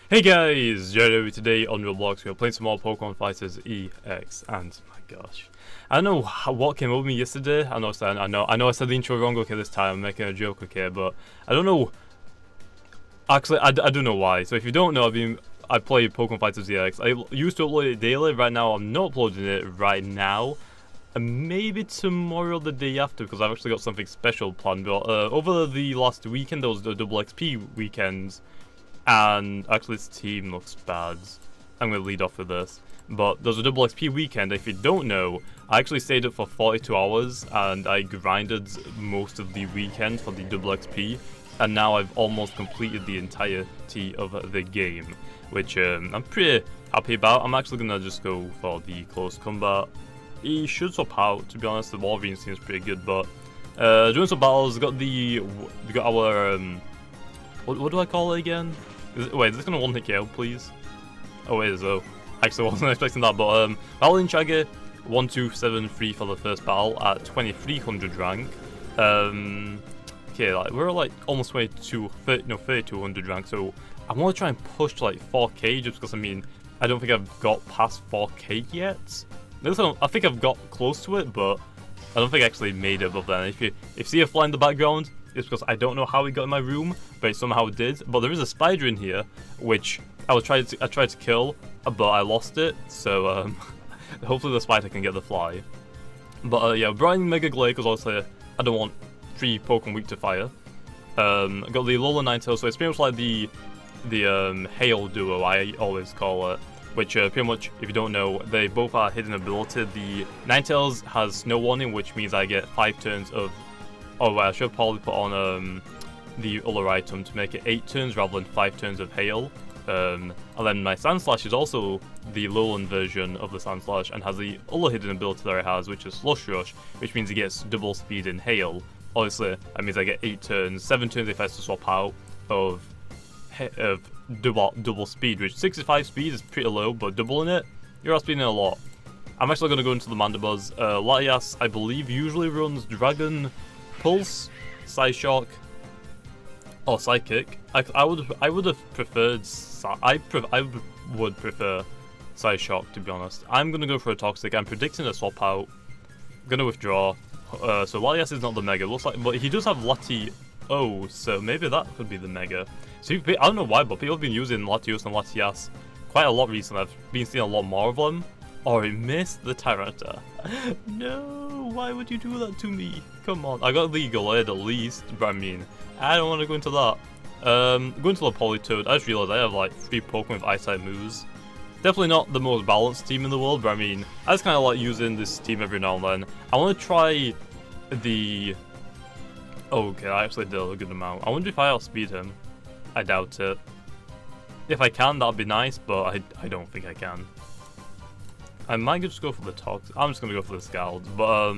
Hey guys, Jamiy. Today on Roblox we are playing some more Pokemon Fighters EX, and my gosh, I don't know what came over me yesterday. I know I said the intro wrong. Okay, this time I'm making a joke, okay, but I don't know. Actually, I do know why. So if you don't know, I play Pokemon Fighters EX. I used to upload it daily. Right now I'm not uploading it right now. And maybe tomorrow or the day after, because I've actually got something special planned. But over the last weekend, there was the double XP weekends. And actually this team looks bad. I'm going to lead off with this. But there's a double XP weekend. If you don't know, I actually stayed up for 42 hours and I grinded most of the weekend for the double XP. And now I've almost completed the entirety of the game, which I'm pretty happy about. I'm actually going to just go for the close combat. He should swap out, to be honest. The Wolverine seems pretty good, but doing some battles. We got our what do I call it again? Wait, is this gonna one-hit KO, please? Oh, it is, though. Actually, I wasn't expecting that, but battle in Chaggy, 1273 for the first battle at 2300 rank. Okay, like we're like almost 3200 rank, so I want to try and push to like 4K, just because I don't think I've got past 4K yet. I think I've got close to it, but I don't think I actually made it above then. If you see a fly in the background, it's because I don't know how it got in my room, but it somehow did. But there is a spider in here, which I tried to kill, but I lost it. So hopefully the spider can get the fly. But yeah, Brian Mega Glade, because obviously I don't want 3 Pokemon weak to fire. Got the Alola Ninetales, so it's pretty much like the Hail duo, I always call it. Which pretty much, if you don't know, they both are hidden ability. The Ninetales has Snow Warning, which means I get 5 turns of. Oh, right, I should probably put on the other item to make it 8 turns rather than 5 turns of Hail. And then my Sandslash is also the Lowland version of the Sandslash and has the other hidden ability that it has, which is Slush Rush, which means it gets double speed in Hail. Obviously, that means I get 8 turns, 7 turns if I have to swap out of double speed, which 65 speed is pretty low, but doubling it, you're outspeeding it a lot. I'm actually going to go into the Mandibuzz. Latios, I believe, usually runs Dragon Pulse, Psyshock, or Psychic. I would have preferred I would prefer Psyshock, to be honest. I'm gonna go for a Toxic. I'm predicting a swap out. I'm gonna withdraw. So Latios is not the Mega. Looks like, but he does have Latios, so maybe that could be the Mega. So I don't know why, but people have been using Latios and Latias quite a lot recently. I've been seeing a lot more of them. Oh, I missed the Tyranta. No, why would you do that to me? Come on, I got the Glade at least, but I don't want to go into that. Going to the Politoed, I just realized I have like 3 Pokemon with Ice-type moves. Definitely not the most balanced team in the world, but I just kind of like using this team every now and then. I want to try the... Oh, okay, I actually did a good amount. I wonder if I outspeed him. I doubt it. If I can, that'd be nice, but I don't think I can. I might just go for the Toxic. I'm just gonna go for the Scald, but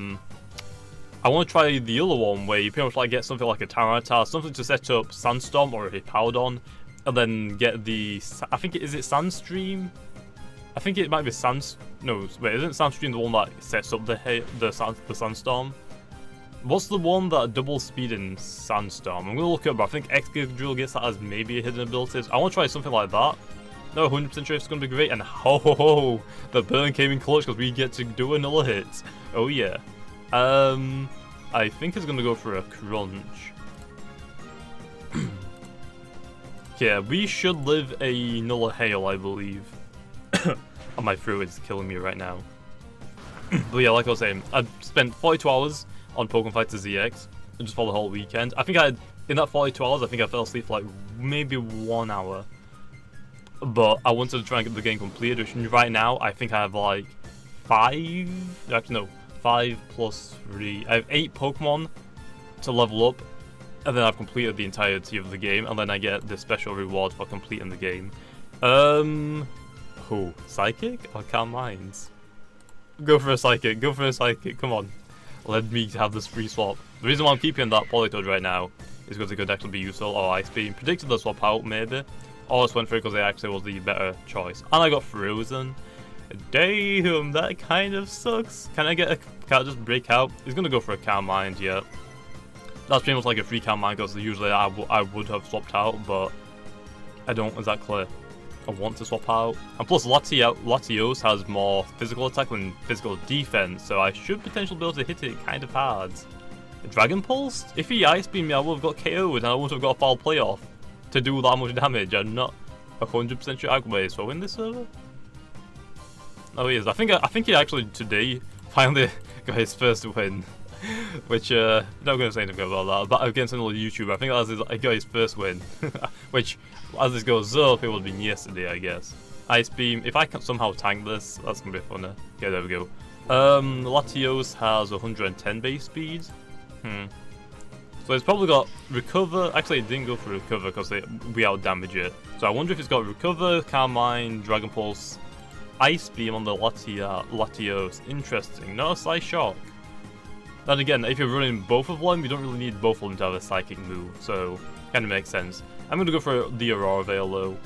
I want to try the other one where you pretty much like get something like a Tyranitar, something to set up Sandstorm or a Hippowdon, and then get the. I think is it Sandstream? I think it might be No, wait, isn't Sandstream the one that sets up the Sandstorm? What's the one that double speed in Sandstorm? I'm gonna look it up, but I think Excadrill gets that as maybe a hidden ability. I want to try something like that. No, 100% sure it's going to be great, and ho, the burn came in clutch because we get to do another hit. Oh yeah. I think it's going to go for a Crunch. Yeah, we should live another Hail, I believe. And my throat is killing me right now. But yeah, like I was saying, I've spent 42 hours on Pokemon Fighters EX, just for the whole weekend. I think in that 42 hours, I think I fell asleep for like maybe 1 hour. But I wanted to try and get the game completed, which right now I think I have like 5 plus 3. I have 8 Pokemon to level up, and then I've completed the entirety of the game, and then I get the special reward for completing the game. Who? Psychic or Calm Minds? Go for a Psychic, come on. Let me have this free swap. The reason why I'm keeping that Politoed right now is because it could actually be useful, or Ice Beam. Predicted the swap out, maybe. I just went for it because it actually was the better choice. And I got Frozen. Damn, that kind of sucks. Can I just break out? He's going to go for a Calm Mind, yeah. That's pretty much like a free Calm Mind because usually I would have swapped out, but I don't exactly I want to swap out. And plus Latios has more physical attack than physical defense, so I should potentially be able to hit it kind of hard. Dragon Pulse? If he Ice Beamed me, I would have got KO'd and I would have got a foul playoff to do that much damage. I'm not 100% sure I can so win this server. Oh, he is. I think he actually today finally got his first win. Which, not going to say anything about that, but against another YouTuber, I think he got his first win. Which, as this goes up, it would have been yesterday, I guess. Ice Beam, if I can somehow tank this, that's going to be funny. Okay, there we go. Latios has 110 base speed. So it's probably got Recover. Actually, it didn't go for Recover because we out-damage it. So I wonder if it's got Recover, Carmine, Dragon Pulse, Ice Beam on the Latios. Interesting. No Slice Shock. Then again, if you're running both of them, you don't really need both of them to have a psychic move, so kind of makes sense. I'm going to go for the Aurora Veil though.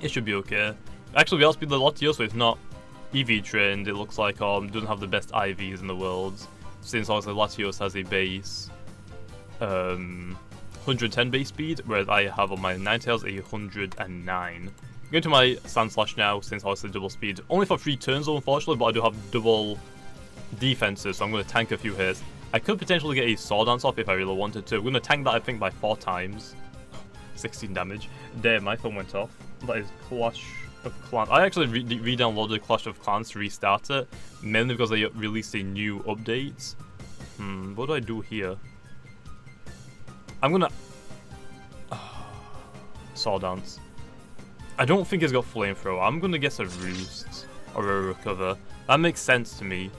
It should be okay. Actually, we outspeed the Latios, so it's not EV trained. It looks like doesn't have the best IVs in the world, since also Latios has a base 110 base speed, whereas I have on my Ninetales a 109. Going to my Sand Slash now, since I also double speed. Only for 3 turns though, unfortunately, but I do have double defenses, so I'm going to tank a few hits. I could potentially get a Sword Dance off if I really wanted to. I'm going to tank that, I think, by 4 times. 16 damage. Damn, my phone went off. That is Clash of Clans. I actually re-downloaded Clash of Clans to restart it, mainly because they released a new update. What do I do here? I'm going to... Sword Dance. I don't think it's got Flamethrower. I'm going to guess a Roost or a Recover. That makes sense to me.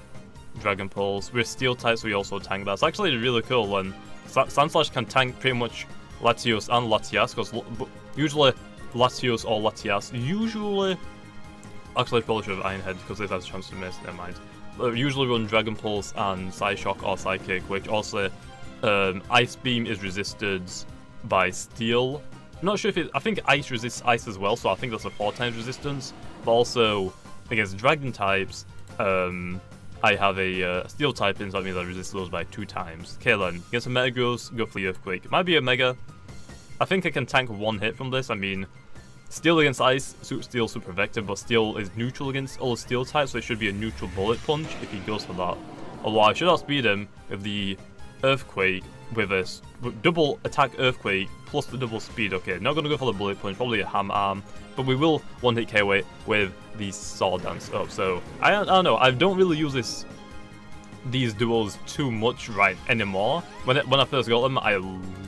Dragon Pulse. We're Steel type, so we also tank that. It's actually really cool, and Sandslash can tank pretty much Latios and Latias, because usually Latios or Latias, actually I probably should have Iron Head, because this has a chance to miss, never mind. Usually run Dragon Pulse and Psyshock or Psychic, which also Ice Beam is resisted by Steel. I'm not sure if I think Ice resists Ice as well, so I think that's a 4 times resistance, but also against Dragon types, I have a Steel type in, so that means I resist those by 2 times. Okay then, against a Metagross, go for the Earthquake. It might be a Mega. I think I can tank 1 hit from this. I mean, Steel against Ice, Steel super effective, but Steel is neutral against all the Steel types, so it should be a neutral Bullet Punch if he goes for that. Although I should outspeed him with the Earthquake with a double attack Earthquake plus the double speed. Okay, not going to go for the Bullet Punch, probably a Ham Arm, but we will 1-hit KO it with the Sword Dance up. So I don't know, I don't really use these duels too much right anymore. When I first got them, I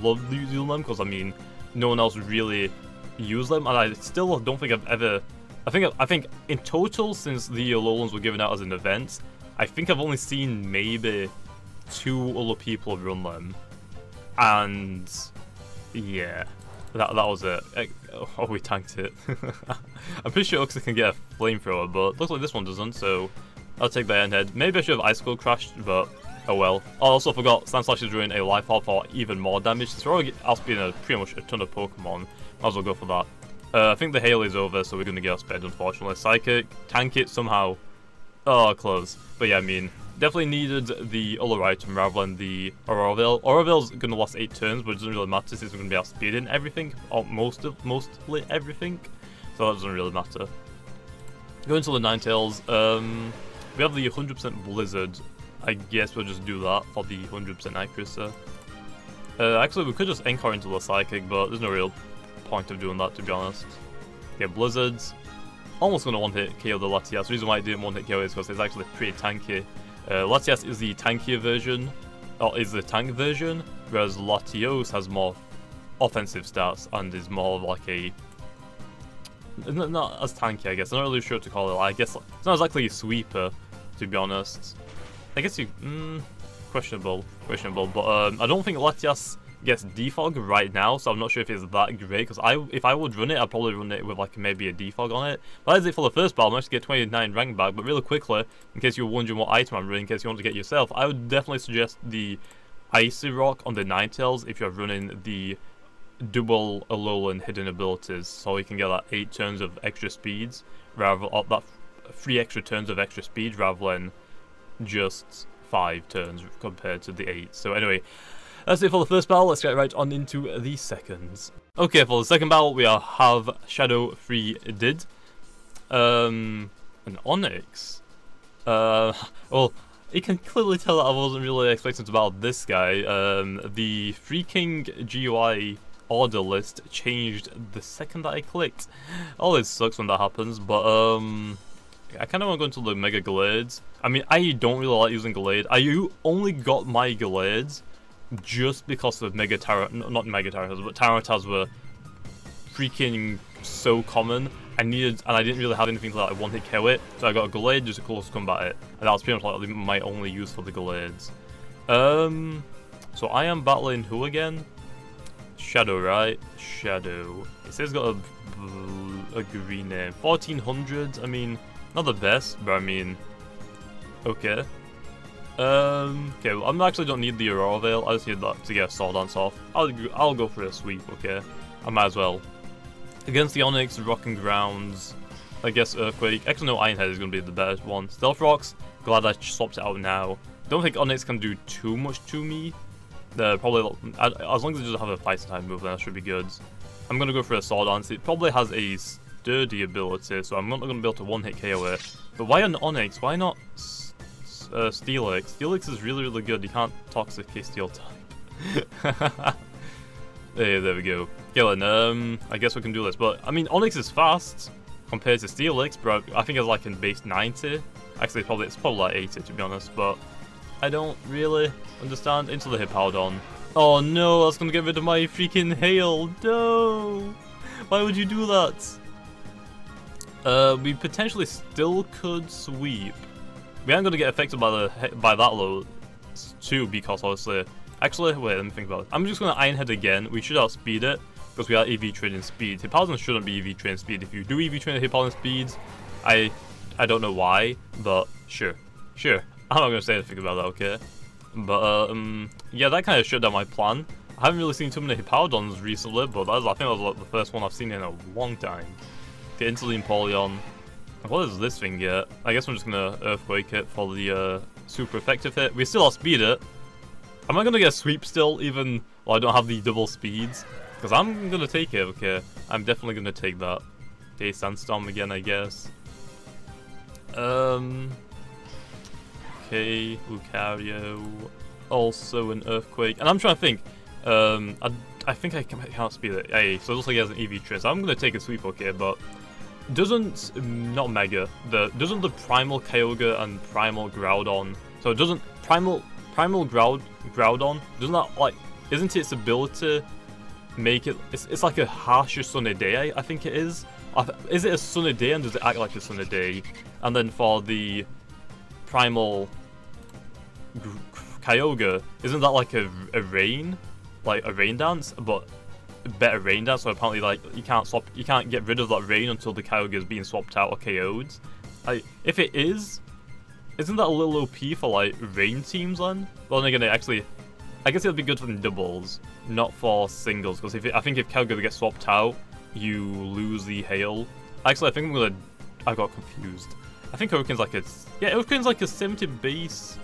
loved using them because I mean no one else really used them, and I still don't think I've ever. I think in total, since the Alolan were given out as an event, I think I've only seen maybe 2 other people run them, and yeah. That was it. Oh, we tanked it. I'm pretty sure Uxa can get a Flamethrower, but looks like this one doesn't, so I'll take the Iron Head. Maybe I should have Icicle crashed, but oh well. I also forgot Sandslash is doing a Life Orb for even more damage, so we're already outspeeding pretty much a ton of Pokemon. Might as well go for that. I think the hail is over, so we're going to get outsped, unfortunately. Psychic, tank it somehow. Oh, close. But yeah, I mean, definitely needed the other item rather than the Aurora Veil. Aurora Veil's going to last 8 turns, but it doesn't really matter since we're going to be outspeeding everything, or mostly everything. So that doesn't really matter. Going to the Ninetales, we have the 100% Blizzard. I guess we'll just do that for the 100% accuracy. Actually, we could just Encore into the Psychic, but there's no real point of doing that, to be honest. Okay, Blizzards. Almost going to 1-hit KO the Latias. The reason why I didn't 1-hit KO is because it's actually pretty tanky. Latias is the tankier version, or is the tank version, whereas Latios has more offensive stats and is more like a... Not as tanky, I guess. I'm not really sure what to call it. I guess it's not exactly a sweeper, to be honest. I guess you... questionable, but I don't think Latias gets defog right now, so I'm not sure if it's that great, because if I would run it, I'd probably run it with like maybe a defog on it. But that is it for the first battle. I managed to get 29 rank back, but really quickly, in case you're wondering what item I'm running, in case you want to get yourself, I would definitely suggest the Icy Rock on the Ninetales if you're running the double Alolan hidden abilities, so you can get that 8 turns of extra speeds, rather that 3 extra turns of extra speed rather than just 5 turns compared to the 8. So anyway, that's it for the first battle. Let's get right on into the seconds. Okay, for the second battle, we have Shadow 3 Did. An Onyx. Well, you can clearly tell that I wasn't really expecting to battle this guy. The freaking GUI order list changed the second that I clicked. Always sucks when that happens, but I kind of want to go into the Mega Glades. I mean, I don't really like using Glade. I only got my Glades just because of not Mega Tyranids, but Tyranids were freaking so common. I didn't really have anything to like one-hit KO it, so I got a Glade just to close combat it, and that was pretty much like my only use for the Glades. So I am battling who again? Shadow, right? Shadow. It says got a green name. 1400. I mean, not the best, but I mean, okay. Okay, well, I actually don't need the Aurora Veil. I just need that to get a Sword Dance off. I'll go for a sweep. Okay, I might as well. Against the Onyx, Rocking Grounds, I guess Earthquake. Actually, no, Iron Head is going to be the better one. Stealth Rocks, glad I swapped it out now. Don't think Onyx can do too much to me. Probably, as long as it doesn't have a fighting type move, then that should be good. I'm going to go for a Sword Dance. It probably has a sturdy ability, so I'm not going to be able to one-hit KO it. But why an Onyx? Why not Steelix? Steelix is really, really good. You can't Toxic K Steel type. Hey, there we go. Killing. I guess we can do this. But, I mean, Onyx is fast compared to Steelix, but I think it's like in base 90. Actually, it's probably like 80 to be honest, but I don't really understand. Into the Hippowdon. Oh no, that's gonna get rid of my freaking Hail. No! Why would you do that? We potentially still could sweep. We aren't gonna get affected by that load too, because obviously. Actually, wait, let me think about it. I'm just gonna Iron Head again. We should outspeed it because we are EV training speed. Hippowdon shouldn't be EV training speed. If you do EV train Hippowdon speeds, I don't know why, but sure. I'm not gonna say anything about that, okay? But yeah, that kind of shut down my plan. I haven't really seen too many Hippowdons recently, but I think that was like the first one I've seen in a long time. Get into the Empoleon. What does this thing get? I guess I'm just gonna Earthquake it for the super effective hit. We still outspeed it. Am I gonna get a sweep still, even though I don't have the double speeds? Because I'm gonna take it, okay? I'm definitely gonna take that. Okay, Sandstorm again, I guess. Okay, Lucario. Also an Earthquake. And I'm trying to think. I think I can outspeed it. Hey, so it looks like he has an EV Trace. I'm gonna take a sweep, okay, but doesn't not Mega. Doesn't the Primal Kyogre and Primal Groudon. So it doesn't Primal Groudon, doesn't that, like, isn't its ability make it, it's like a harsher Sunny Day, I think it is. Is it a Sunny Day and does it act like a Sunny Day? And then for the Primal Kyogre, isn't that like a rain? Like a rain dance, but a better rain dance, so apparently like you can't get rid of that rain until the Kyogre is being swapped out or KO'd. If it is, isn't that a little OP for like rain teams then? Well, then again, I guess it would be good for the doubles, not for singles. Because I think if Kyogre gets swapped out, you lose the Hail. Actually, I think I got confused. I think Hurricane's like Hurricane's like a 70 base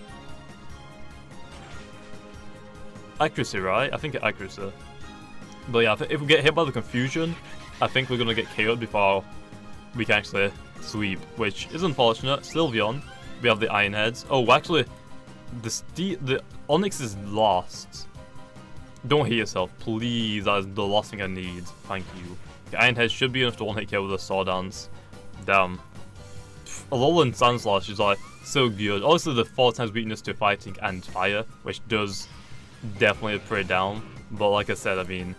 accuracy, right? I think it's accuracy. But yeah, if we get hit by the confusion, I think we're gonna get KO'd before we can actually sweep, which is unfortunate. Sylveon. We have the Iron Heads. Oh, actually, the Onyx is lost. Don't hit yourself, please. That is the last thing I need. Thank you. The Iron Heads should be enough to one-hit KO with a Sword Dance. Damn. Alolan Sandslash is like so good. Obviously, the 4 times weakness to fighting and fire, which does definitely put it down. But like I said, I mean,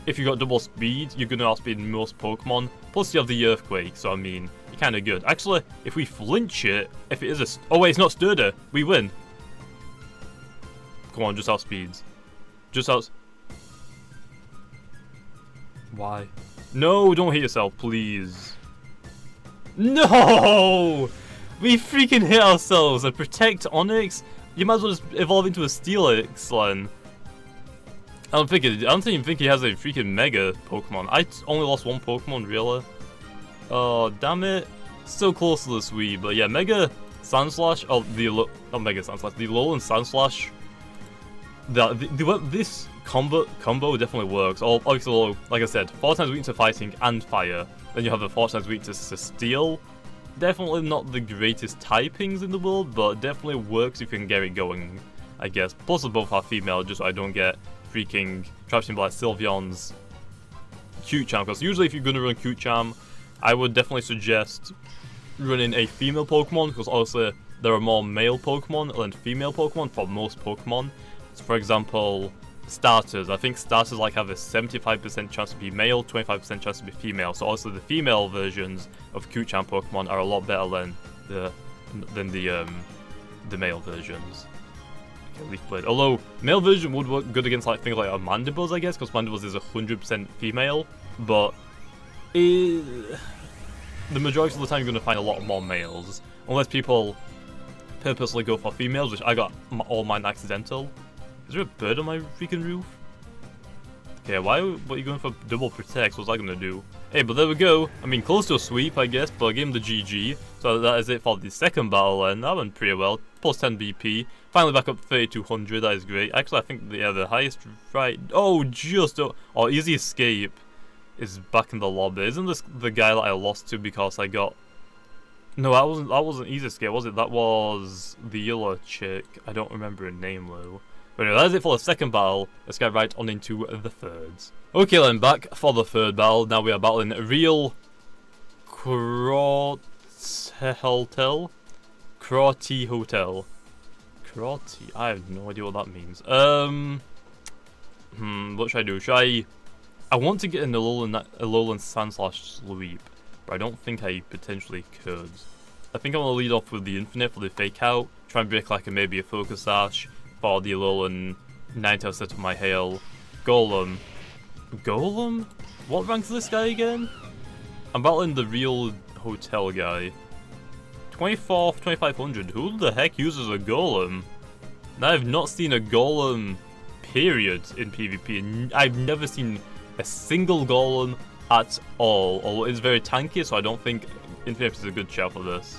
if you got double speed, you're gonna outspeed most Pokemon. Plus, you have the Earthquake, so I mean, you're kind of good. Actually, if we flinch it, if it is a... Oh wait, it's not Sturdy. We win. Come on, just outspeeds. Just out... Why? No, don't hit yourself, please. No! We freaking hit ourselves and protect Onyx? You might as well just evolve into a Steelix, then. I don't even think he has a freaking Mega Pokemon. I only lost one Pokemon, really. Oh, damn it. So close to the sweep, but yeah, Mega Sandslash, not Mega Sandslash, the Alolan Sandslash, this combo definitely works. Obviously, like I said, 4 times weakness to fighting and fire. Then you have the 4 times weakness to steel. Definitely not the greatest typings in the world, but definitely works if you can get it going, I guess. Plus, they both are female, just so I don't get freaking trapped in by Sylveon's cute charm. Because usually, if you're gonna run cute charm, I would definitely suggest running a female Pokemon, because also there are more male Pokemon than female Pokemon for most Pokemon. So for example, starters. I think starters like have a 75% chance to be male, 25% chance to be female. So also the female versions of Q-Charm Pokemon are a lot better than the male versions. Okay, Leaf Blade. Although male version would work good against like things like Mandibles, I guess, because Mandibles is 100% female. But the majority of the time you're going to find a lot more males, unless people purposely go for females, which I got all mine accidental. Is there a bird on my freaking roof? Okay, what are you going for double protect? What's that gonna do? Hey, but there we go. I mean, close to a sweep, I guess, but I gave him the GG. So that is it for the second battle, and that went pretty well. Plus 10 BP. Finally back up 3200, that is great. Actually, I think the highest right... Oh, Easy Escape is back in the lobby. Isn't this the guy that I lost to because I got... No, that wasn't Easy Escape, was it? That was the yellow chick. I don't remember her name, though. But anyway, that is it for the second battle. Let's get right on into the thirds. Okay then, back for the third battle. Now we are battling real Crotty Hotel. Crotty? I have no idea what that means. What should I do? I want to get an Alolan Sandslash sweep, but I don't think I potentially could. I think I'm going to lead off with the Infinite for the fake out. Try and break like maybe a Focus Sash for the Alolan Ninetales set of my Hail. Golem? What rank is this guy again? I'm battling the real hotel guy. 24th, 2500. Who the heck uses a Golem? Now, I've not seen a Golem, period, in PvP. And I've never seen a single Golem at all. Although it's very tanky, so I don't think Infinite is a good shout for this.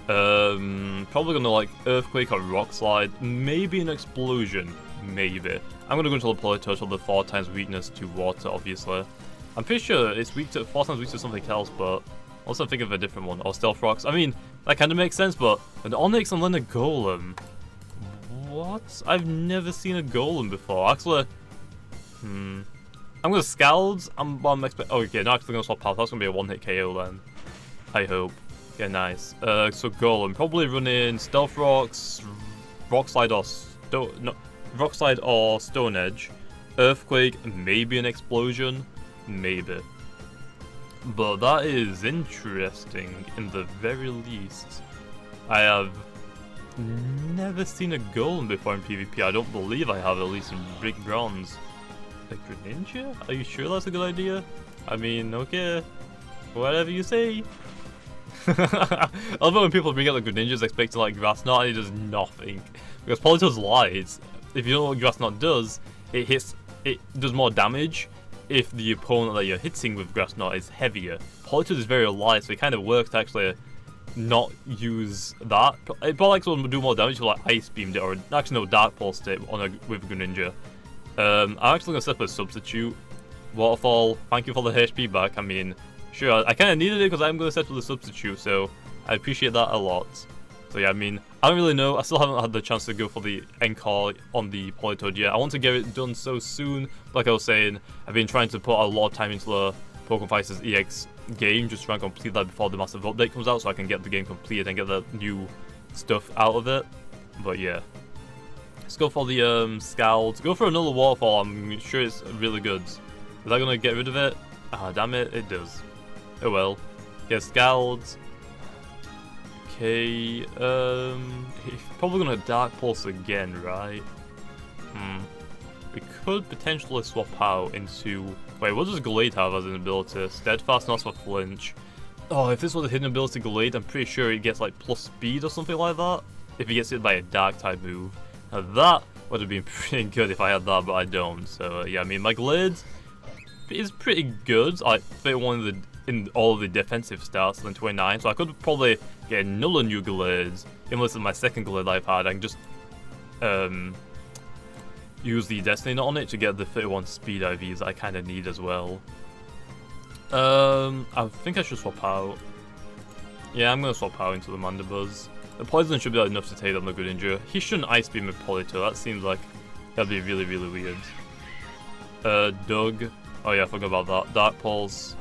Probably gonna like Earthquake or Rock Slide, maybe an Explosion, maybe. I'm gonna go into the Politoed with 4 times weakness to water, obviously. I'm pretty sure it's weak to 4 times weak to something else, but also think of a different one. Or Stealth Rocks. I mean, that kind of makes sense, but an Onyx and then a Golem. What? I've never seen a Golem before. Actually, I'm gonna Scald. I'm expecting. Oh, okay, no, actually gonna swap out. That's gonna be a 1-hit KO then. I hope. Yeah, nice. So Golem, probably running Stealth Rocks, Rock Slide or Rock Slide or Stone Edge, Earthquake, maybe an Explosion, maybe. But that is interesting, in the very least. I have never seen a Golem before in PvP. I don't believe I have, at least in Brick Bronze. A Greninja? Are you sure that's a good idea? I mean, okay, whatever you say. I love it when people bring out the Greninjas expecting like Grass Knot and it does nothing. Because Politoed's lies. If you don't know what Grass Knot does, it does more damage if the opponent that you're hitting with Grass Knot is heavier. Politoed is very light, so it kind of works to actually not use that. It probably likes to do more damage if like Ice Beamed it, or actually no, Dark Pulsed it with Greninja. I'm actually going to set up a substitute. Waterfall, thank you for the HP back. I mean, sure, I kind of needed it because I'm going to set up the substitute, so I appreciate that a lot. So yeah, I mean, I don't really know. I still haven't had the chance to go for the Encore on the Politoed yet. I want to get it done so soon. Like I was saying, I've been trying to put a lot of time into the Pokemon Fighters EX game, just trying to complete that before the massive update comes out, so I can get the game completed and get the new stuff out of it. But yeah. Let's go for the Scald. Go for another Waterfall. I'm sure it's really good. Is that going to get rid of it? Ah, damn it, it does. Oh well. Get Scald. Okay, he's probably gonna Dark Pulse again, right? We could potentially swap out into... Wait, what does Glade have as an ability? Steadfast, not for Flinch. Oh, if this was a hidden ability Glade, I'm pretty sure it gets like plus speed or something like that. If he gets hit by a Dark type move. Now that would have been pretty good if I had that, but I don't. So yeah, I mean, my Glade is pretty good. I fit one of the... in all of the defensive stats than 29, so I could probably get another new Glade. Even though this is my second Glade I've had, I can just use the Destiny Knot on it to get the 31 speed IVs that I kind of need as well. I think I should swap out. Yeah, I'm gonna swap out into the Mandibuzz. The Poison should be enough to take down the Greninja. He shouldn't Ice Beam with Polito. That seems like that'd be really, really weird. Doug. Oh yeah, I forgot about that. Dark Pulse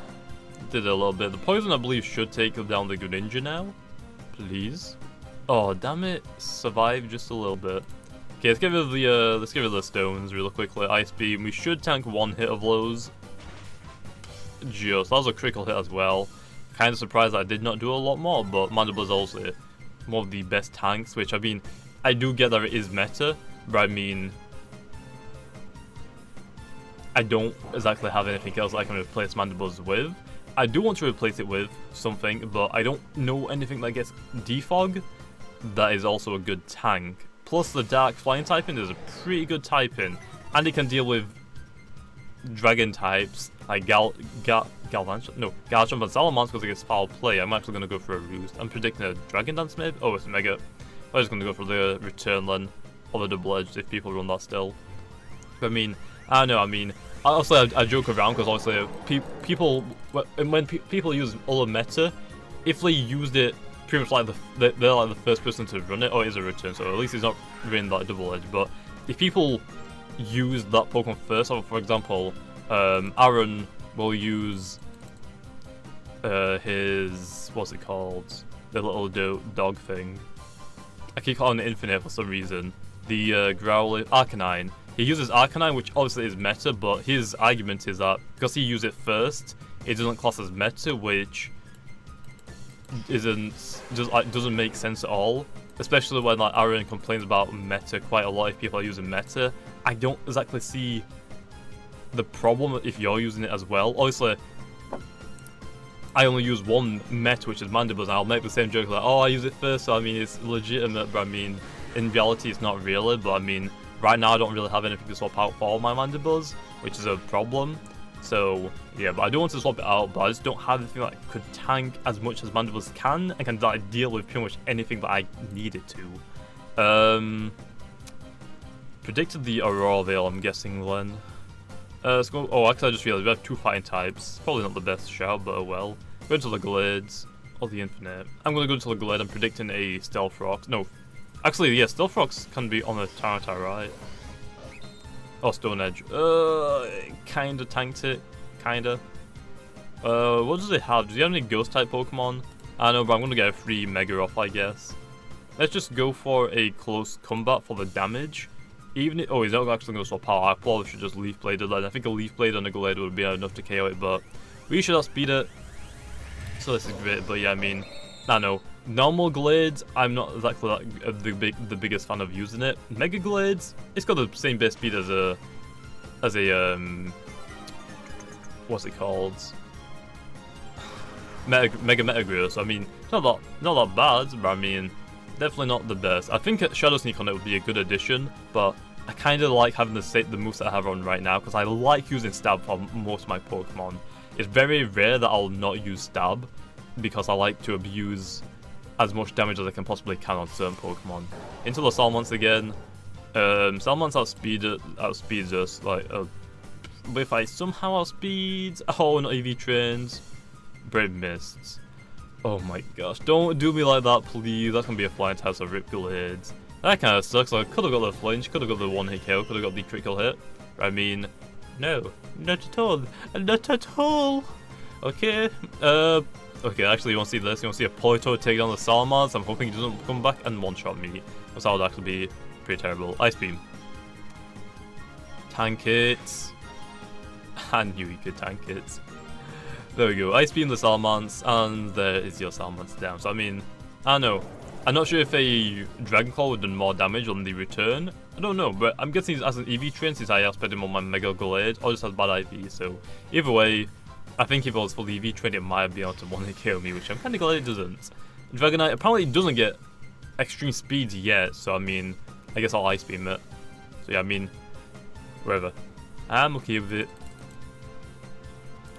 did a little bit. The Poison, I believe, should take down the Greninja now. Please. Oh, damn it. Survive just a little bit. Okay, let's get rid of the stones real quickly. Ice Beam. We should tank one hit of those. Just. That was a critical hit as well. Kind of surprised that I did not do a lot more, but Mandible is also one of the best tanks, which, I mean, I do get that it is meta, but I mean, I don't exactly have anything else I can replace Mandibuzz with. I do want to replace it with something, but I don't know anything that gets Defog that is also a good tank. Plus, the Dark Flying typing is a pretty good typing, and it can deal with Dragon types like Garchomp and Salamence because it gets foul play. I'm actually going to go for a Roost. I'm predicting a Dragon Dance maybe? Oh, it's Mega. I'm just going to go for the Return then, or the Double Edge if people run that still. But I mean, I don't know, I mean, obviously I joke around because obviously when people use other meta, if they used it pretty much like they're like the first person to run it, or it is a Return, so at least it's not running that Double Edge. But if people use that Pokemon first, or for example, Aaron will use his, what's it called, the little dog thing. I keep calling it Infinite for some reason. The Arcanine. He uses Arcanine, which obviously is meta, but his argument is that because he used it first, it doesn't class as meta, which doesn't make sense at all. Especially when like Aaron complains about meta quite a lot if people are using meta. I don't exactly see the problem if you're using it as well. Obviously, I only use one meta, which is Mandibuzz, and I'll make the same joke like, oh, I use it first, so I mean, it's legitimate, but I mean, in reality, it's not really. But I mean, right now, I don't really have anything to swap out for my Mandibuzz, which is a problem. So, yeah, but I do want to swap it out, but I just don't have anything that could tank as much as Mandibuzz can, and can like, deal with pretty much anything that I need it to. Predicted the Aurora Veil, I'm guessing, then. Let's go. Oh, actually, I just realized we have two fighting types. Probably not the best shout, but oh well. Go into the Glades, or the Infinite. I'm going to go into the Glade. I'm predicting a Stealth Rock. No. Actually, yeah, Stealth Rocks can be on a Tyranitar, right? Oh, Stone Edge. Kinda tanked it. Kinda. What does it have? Does he have any Ghost-type Pokemon? I know, but I'm going to get a free Mega off, I guess. Let's just go for a close combat for the damage. Even if, oh, he's not actually going to swap out. I probably should just Leaf Blade it. I think a Leaf Blade on a Glade would be enough to KO it, but we should outspeed it. So this is great, but yeah, I mean, I know. Normal Glades, I'm not exactly like the biggest fan of using it. Mega Glades, it's got the same base speed as a what's it called? Mega Metagross. So I mean, it's not that bad, but I mean, definitely not the best. I think Shadow Sneak on it would be a good addition, but I kind of like having the moves that I have on right now because I like using Stab for most of my Pokemon. It's very rare that I'll not use Stab because I like to abuse as much damage as I can possibly can on certain Pokemon. Into the Salamence again. Salamence outspeeds us. Like, but if I somehow outspeed, oh, not EV Trains, Brave Mists. Oh my gosh, don't do me like that, please. That's gonna be a flying type, so Rip Glades. That kind of sucks. I could have got the flinch, could have got the one-hit KO, could have got the critical hit. I mean, no, not at all, not at all. Okay, okay, actually, you want to see this? You want to see a Polito take down the Salamence? I'm hoping he doesn't come back and one-shot me, because that would actually be pretty terrible. Ice Beam. Tank it. I knew he could tank it. There we go. Ice Beam the Salamence, and there is your Salamence down. So, I mean, I don't know. I'm not sure if a Dragon Claw would have done more damage on the return. I don't know, but I'm guessing as an EV train since I outsped him on my Mega Glade, or just has bad IV. So, either way, I think if it was for the EV train, it might be able to one-hit KO me, which I'm kind of glad it doesn't. Dragonite apparently doesn't get extreme speeds yet, so I mean, I guess I'll Ice Beam it. So yeah, I mean, wherever. I'm okay with it.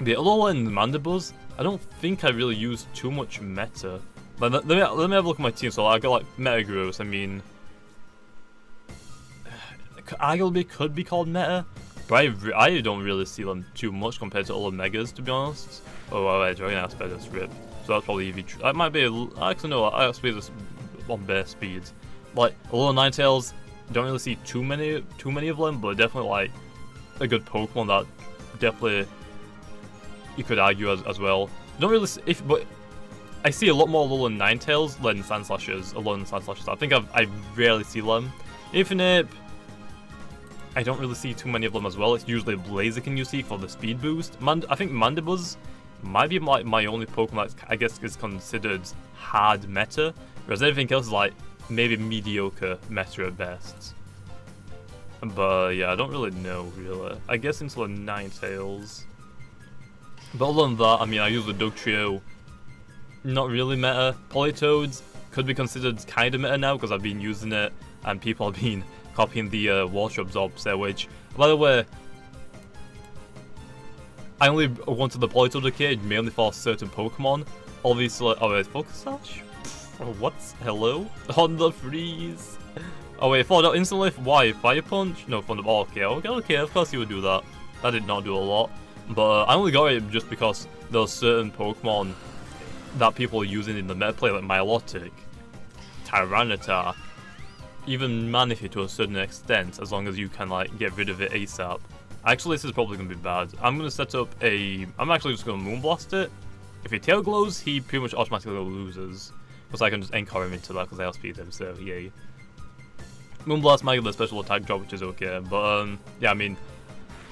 The other one, Mandibuzz, I don't think I really use too much meta. But let me have a look at my team. So I got like Metagross. I mean, arguably could be called meta, but I don't really see them too much compared to other megas, to be honest. Oh, wait, Dragon Aspect is rip. So that's probably EV. That might be. Actually, no, I speed this on bare speeds. Like a little Ninetales, don't really see too many of them, but definitely like a good Pokemon that definitely you could argue as well. Don't really see, but I see a lot more Alolan Ninetales than Sandslashers. Alolan Sandslashers. I think I rarely see them. Infinite, I don't really see too many of them as well. It's usually Blaziken you see for the speed boost. I think Mandibuzz might be my only Pokemon that I guess is considered hard meta, whereas everything else is like maybe mediocre meta at best. But yeah, I don't really know really. I guess into the Ninetales. But other than that, I mean, I use the Dugtrio. Not really meta. Politoads could be considered kind of meta now because I've been using it and people have been copying the Water Absorbs there, which, by the way, I only wanted the Politoed cage mainly for certain Pokemon. Obviously, oh wait, Focus Sash? What? Hello? On the freeze! Oh wait, followed out instantly? Why? Fire Punch? No, from the ball. Okay, of course you would do that. That did not do a lot. But I only got it just because there were certain Pokemon that people are using in the meta play, like Milotic, Tyranitar, even Manaphy to a certain extent, as long as you can like get rid of it ASAP. Actually, this is probably going to be bad. I'm going to set up I'm actually just going to Moonblast it. If he Tail Glows, he pretty much automatically loses. Because I can just Encore him into that because I outspeed him, so yay. Moonblast might get the special attack drop, which is okay. But yeah, I mean,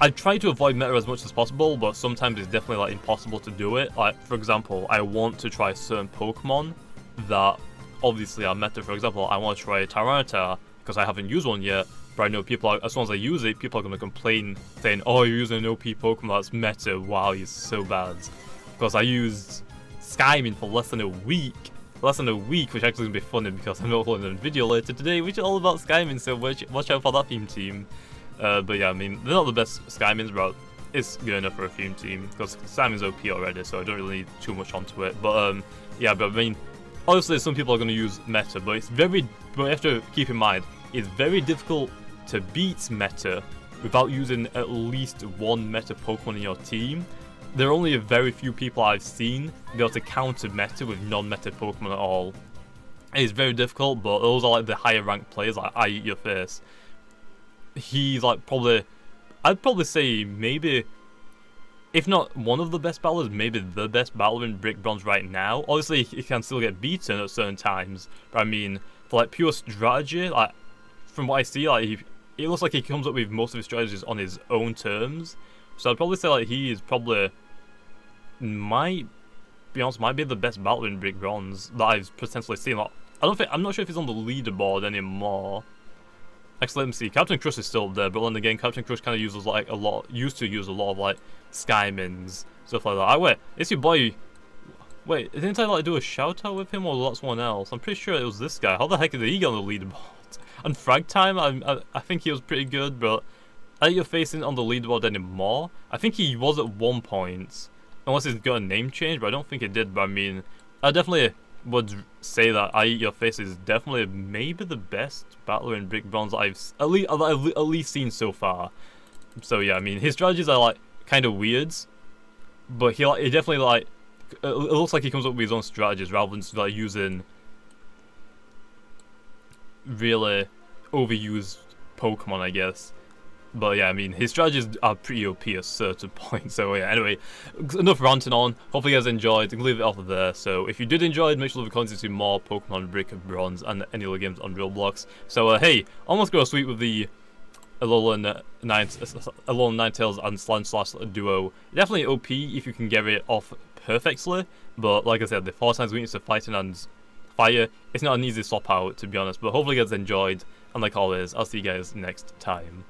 I try to avoid meta as much as possible, but sometimes it's definitely like impossible to do it. Like, for example, I want to try certain Pokemon that obviously are meta. For example, I want to try Tyranitar because I haven't used one yet, but I know people are, as soon as I use it, people are going to complain saying, oh, you're using an OP Pokemon that's meta, wow, he's so bad. Because I used Skymin for less than a week, which actually is going to be funny because I'm uploading a video later today which is all about Skymin, so watch out for that theme team. But yeah, I mean, they're not the best Skymins, but it's good enough for a theme team because Skymin's OP already, so I don't really need too much onto it. But yeah, but I mean, obviously some people are going to use meta, but you have to keep in mind, it's very difficult to beat meta without using at least one meta Pokemon in your team. There are only a very few people I've seen be able to counter meta with non-meta Pokemon at all. It's very difficult, but those are like the higher ranked players, like I Eat Your Face. He's like I'd probably say maybe, if not one of the best battlers, maybe the best battler in Brick Bronze right now. Obviously, he can still get beaten at certain times, but I mean, for like pure strategy, like from what I see, like it looks like he comes up with most of his strategies on his own terms. So I'd probably say like he is probably, might be the best battler in Brick Bronze that I've potentially seen. Like, I'm not sure if he's on the leaderboard anymore. Actually, let me see. Captain Crush is still there, but then again, Captain Crush kind of uses like used to use a lot of like Skymins, stuff like that. Wait, it's your boy. Wait, didn't I like do a shout out with him, or that's someone else? I'm pretty sure it was this guy. How the heck did he get on the leaderboard? And Frag Time, I think he was pretty good, but I think you're facing on the leaderboard anymore. I think he was at one point, unless he's got a name change, but I don't think it did. But I mean, I definitely would say that I Eat Your Face is definitely maybe the best battler in Brick Bronze I've at least seen so far. So yeah, I mean, his strategies are like kind of weird, but he definitely like it looks like he comes up with his own strategies rather than just like using really overused Pokemon, I guess. But yeah, I mean, his strategies are pretty OP at a certain point. So yeah, anyway, enough ranting on. Hopefully you guys enjoyed. I'm going to leave it off of there. So if you did enjoy it, make sure to leave a comment to see more Pokemon Brick and Bronze and any other games on Roblox. So hey, almost got a sweep with the Alolan Ninetales and Sandslash duo. Definitely OP if you can get it off perfectly. But like I said, the 4 times weakness to fighting and fire, it's not an easy swap out, to be honest. But hopefully you guys enjoyed. And like always, I'll see you guys next time.